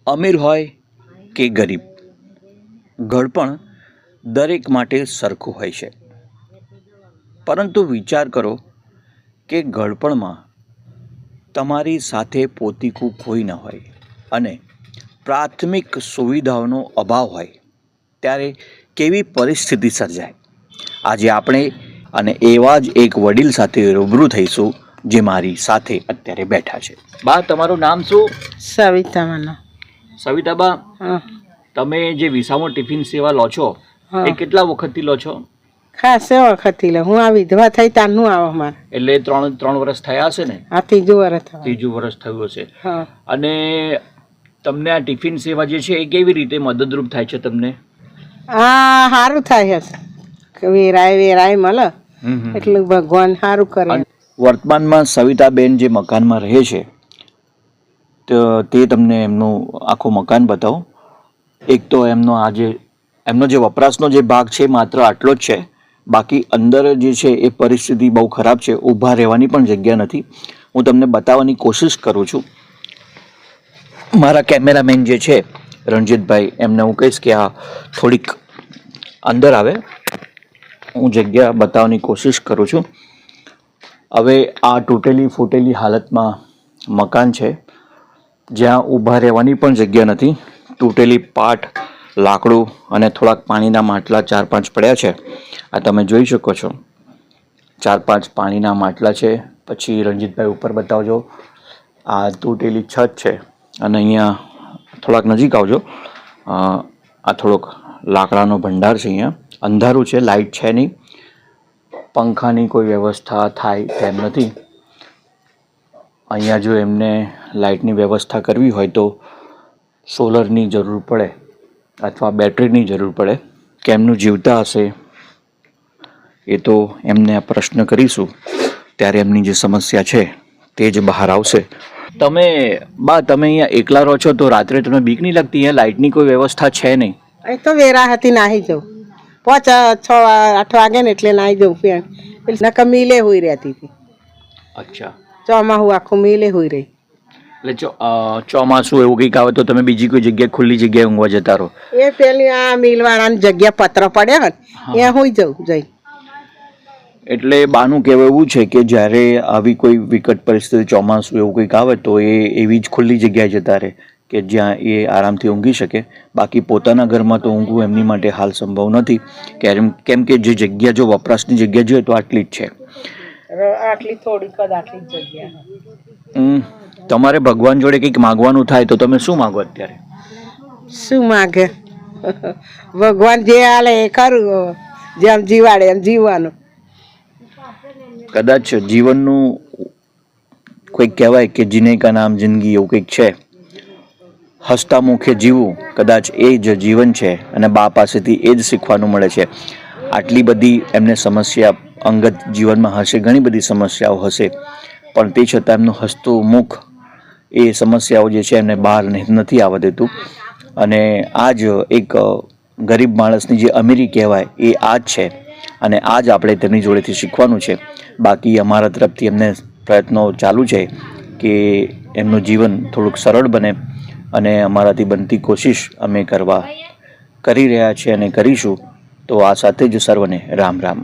અમીર હોય કે ગરીબ, ઘડપણ દરેક માટે સરખું હોય છે. પરંતુ વિચાર કરો કે ઘડપણમાં તમારી સાથે પોતીકું કોઈ ન હોય અને પ્રાથમિક સુવિધાઓનો અભાવ હોય, ત્યારે કેવી પરિસ્થિતિ સર્જાય. આજે આપણે અને એવા જ એક વડીલ સાથે રૂબરૂ થઈશું જે મારી સાથે અત્યારે બેઠા છે. બા, તમારું નામ શું? સવિતા. સવિતાબા, હા, તમે જે વિસામો ટિફિન સેવા લો છો એ કેટલા વખતથી લો છો? ખાસે વખતથી લે. હું આ વિધવા થઈ તારનું આવો મારે. એટલે ત્રણ વર્ષ થયા હશે ને? આ ત્રીજું વર્ષ થયું. ત્રીજું વર્ષ થયું હશે. હા. અને તમને આ ટિફિન સેવા જે છે એ કેવી રીતે મદદરૂપ થાય છે તમને? આ સારું થાય છે, વેરાય મળે એટલે ભગવાન સારું કરે. વર્તમાનમાં સવિતાબેન જે મકાનમાં રહે છે તો તે તમને એમનું આખું મકાન બતાવો. એક તો એમનો જે વપરાશનો જે ભાગ છે માત્ર આટલો જ છે. બાકી અંદર જે છે એ પરિસ્થિતિ બહુ ખરાબ છે. ઊભા રહેવાની પણ જગ્યા નથી. હું તમને બતાવવાની કોશિશ કરું છું. મારા કેમેરામેન જે છે રણજીતભાઈ, એમને હું કહીશ કે આ થોડીક અંદર આવે. હું જગ્યા બતાવવાની કોશિશ કરું છું. હવે આ તૂટેલી ફૂટેલી હાલતમાં મકાન છે, જ્યાં ઊભા રહેવાની પણ જગ્યા નથી. તૂટેલી પાટ, લાકડું અને થોડાક પાણીના માટલા 4-5 પડ્યા છે. આ તમે જોઈ શકો છો. 4-5 પાણીના માટલા છે. પછી રણજીતભાઈ ઉપર બતાવજો. આ તૂટેલી છત છે અને અહીંયા થોડાક નજીક આવજો. આ થોડોક લાકડાનો ભંડાર છે. અહીંયા અંધારું છે, લાઇટ છે નહીં. પંખાની કોઈ વ્યવસ્થા થાય તેમ નથી. અહીંયા જો એમને લાઇટની વ્યવસ્થા કરવી હોય તો સોલરની જરૂર પડે અથવા બેટરીની જરૂર પડે. કેમનું જીવતા હશે એ તો એમને આ પ્રશ્ન કરીશું ત્યારે એમની જે સમસ્યા છે તે જ બહાર આવશે. તમે અહીંયા એકલા રહો છો તો રાત્રે તમને બીક નહીં લાગતી? અહીંયા લાઇટની કોઈ વ્યવસ્થા છે નહીં? અહીં તો વેરા હતી નાહી જવું. 5-6-8 વાગે ને એટલે નાહી જવું. નકર મિલે હોઈ રહેતી હતી. અચ્છા. ચોમાસું આખું મિલે હોઈ રહી. એટલે ચોમાસું એવું કંઈક આવે તો તમે બીજી કોઈ જગ્યાએ ખુલ્લી જગ્યાએ ઊંઘવા જતા રહો? એ પેલી આ મિલવાળાની જગ્યા પત્ર પડ્યા હોય ત્યાં હોઈ જવું જઈ. એટલે બાનું કહેવું એવું છે કે જ્યારે આવી કોઈ વિકટ પરિસ્થિતિ, ચોમાસું એવું કંઈક આવે તો એ એવી જ ખુલ્લી જગ્યાએ જતા રહે કે જ્યાં એ આરામથી ઊંઘી શકે. બાકી પોતાના ઘરમાં તો ઊંઘવું એમની માટે હાલ સંભવ નથી. કેમ કે જે જગ્યા, જો વપરાશની જગ્યા જોઈએ તો આટલી જ છે. આટલી થોડીક જ આટલી જગ્યા. તમારે ભગવાન જોડે કંઈક માગવાનું થાય તો તમે શું માગો અત્યારે? શું માગે? ભગવાન જે હાલે એ કરું, જેમ જીવાડે એમ જીવવાનું. કદાચ જીવનનું કોઈક કહેવાય કે જીને કા નામ જિંદગી, એવું કંઈક છે. હસતા મુખે જીવવું, કદાચ એ જ જીવન છે અને બા પાસેથી એ જ શીખવાનું મળે છે. આટલી બધી એમને સમસ્યા અંગત જીવનમાં હશે, ઘણી બધી સમસ્યાઓ હશે, પણ તે છતાં એમનું હસતું મુખ એ સમસ્યાઓ જે છે એમને બહાર નથી આવવા દેતું. અને આ જ એક ગરીબ માણસની જે અમીરી કહેવાય એ આ જ છે અને આ જ આપણે તેમની જોડેથી શીખવાનું છે. બાકી અમારા તરફથી એમને પ્રયત્નો ચાલુ છે કે એમનું જીવન થોડુંક સરળ બને અને અમારાથી બનતી કોશિશ અમે કરી રહ્યા છીએ અને કરીશું. તો આ સાથે જ સર્વને રામ રામ.